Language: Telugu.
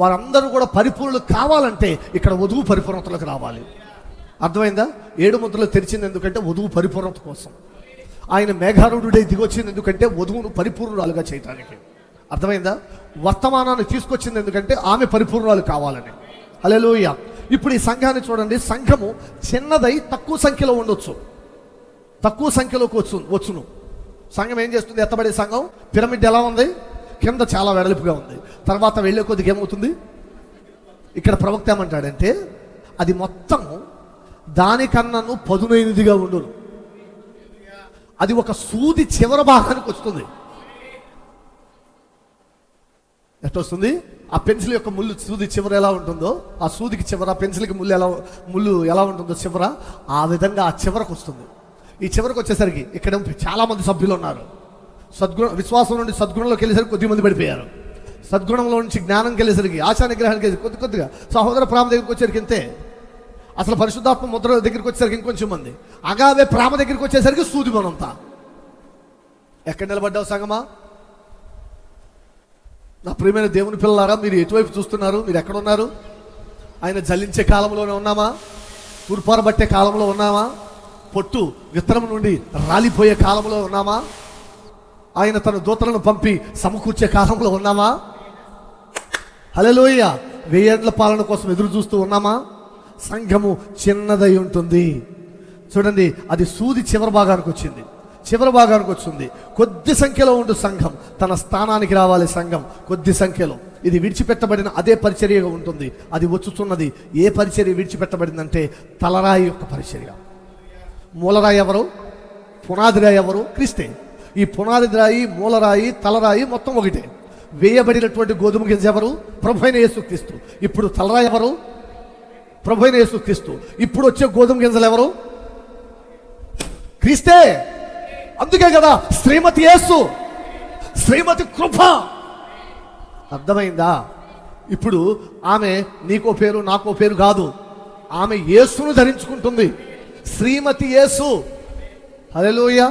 వారందరూ కూడా పరిపూర్ణులు కావాలంటే ఇక్కడ వధువు పరిపూర్ణతలకు రావాలి. అర్థమైందా? 7 ముద్రలు తెరిచింది ఎందుకంటే వధువు పరిపూర్ణత కోసం. ఆయన మేఘారూఢుడై దిగొచ్చింది ఎందుకంటే వధువును పరిపూర్ణురాలుగా చేయటానికి. అర్థమైందా? వర్తమానాన్ని తీసుకొచ్చింది ఎందుకంటే ఆమె పరిపూర్ణాలు కావాలని. హల్లెలూయా. ఇప్పుడు ఈ సంఘాన్ని చూడండి. సంఘము చిన్నదై తక్కువ సంఖ్యలో ఉండొచ్చు, తక్కువ సంఖ్యలోకి వచ్చును. సంఘం ఏం చేస్తుంది? ఎత్తబడే సంఘం పిరమిడ్ ఎలా ఉంది? కింద చాలా వెడల్పుగా ఉంది. తర్వాత వెళ్ళే కొద్దిగా ఏమవుతుంది? ఇక్కడ ప్రవక్త ఏమంటాడంటే అది మొత్తము దానికన్నాను పదునైనదిగా ఉండును. అది ఒక సూది చివరి భాగానికి వస్తుంది. ఎట్లా వస్తుంది? ఆ పెన్సిల్ యొక్క ముళ్ళు సూది చివర ఎలా ఉంటుందో, ఆ సూదికి చివర పెన్సిల్కి ముళ్ళు ఎలా ఉంటుందో చివర, ఆ విధంగా ఆ చివరకు వస్తుంది. ఈ చివరికి వచ్చేసరికి ఇక్కడ చాలా మంది సభ్యులు ఉన్నారు. విశ్వాసం నుండి సద్గుణంలోకి వెళ్ళేసరికి కొద్దిమంది పడిపోయారు. సద్గుణంలో నుంచి జ్ఞానంకి వెళ్ళేసరికి, ఆశా నిగ్రహానికి వెళ్ళి కొద్దిగా, సహోదర ప్రేమ దగ్గరికి వచ్చేసరికి ఇంతే. అసలు పరిశుద్ధాత్మ ముద్ర దగ్గరికి వచ్చేసరికి ఇంకొంచెం మంది, అగావే ప్రేమ దగ్గరికి వచ్చేసరికి సూది మనంతా. ఎక్కడ నిలబడ్డావు సంగమా? నా ప్రియమైన దేవుని పిల్లలారా, మీరు ఎటువైపు చూస్తున్నారు? మీరు ఎక్కడున్నారు? ఆయన జల్లించే కాలంలోనే ఉన్నామా? తూర్పారబట్టే కాలంలో ఉన్నామా? పొట్టు విత్తనం నుండి రాలిపోయే కాలంలో ఉన్నామా? ఆయన తన దూతలను పంపి సమకూర్చే కాలంలో ఉన్నామా? హల్లెలూయా. 1000 ఏండ్ల పాలన కోసం ఎదురు చూస్తూ ఉన్నామా? సంఘము చిన్నదై ఉంటుంది. చూడండి, అది సూది చివరి భాగానికి వచ్చింది. చివరి భాగానికి వచ్చింది. కొద్ది సంఖ్యలో ఉండు సంఘం తన స్థానానికి రావాలి. సంఘం కొద్ది సంఖ్యలో, ఇది విడిచిపెట్టబడిన అదే పరిచర్యగా ఉంటుంది. అది వచ్చుతున్నది. ఏ పరిచర్య విడిచిపెట్టబడిందంటే తలరాయి యొక్క పరిచర్య. మూలరాయి ఎవరు? పునాది రాయి ఎవరు? క్రీస్తే. ఈ పునాది రాయి, మూలరాయి, తలరాయి మొత్తం ఒకటే. వేయబడినటువంటి గోధుమ గింజ ఎవరు? ప్రభువైన యేసుక్రీస్తు. ఇప్పుడు తలరాయి ఎవరు? ప్రభువైన యేసుక్రీస్తు. ఇప్పుడు వచ్చే గోధుమ గింజలు ఎవరు? క్రీస్తే. అందుకే కదా శ్రీమతి యేసు, శ్రీమతి కృప. అర్థమైందా? ఇప్పుడు ఆమె నీకో పేరు నాకో పేరు కాదు, ఆమె యేసును ధరించుకుంటుంది. శ్రీమతి యేసు. హల్లెలూయా.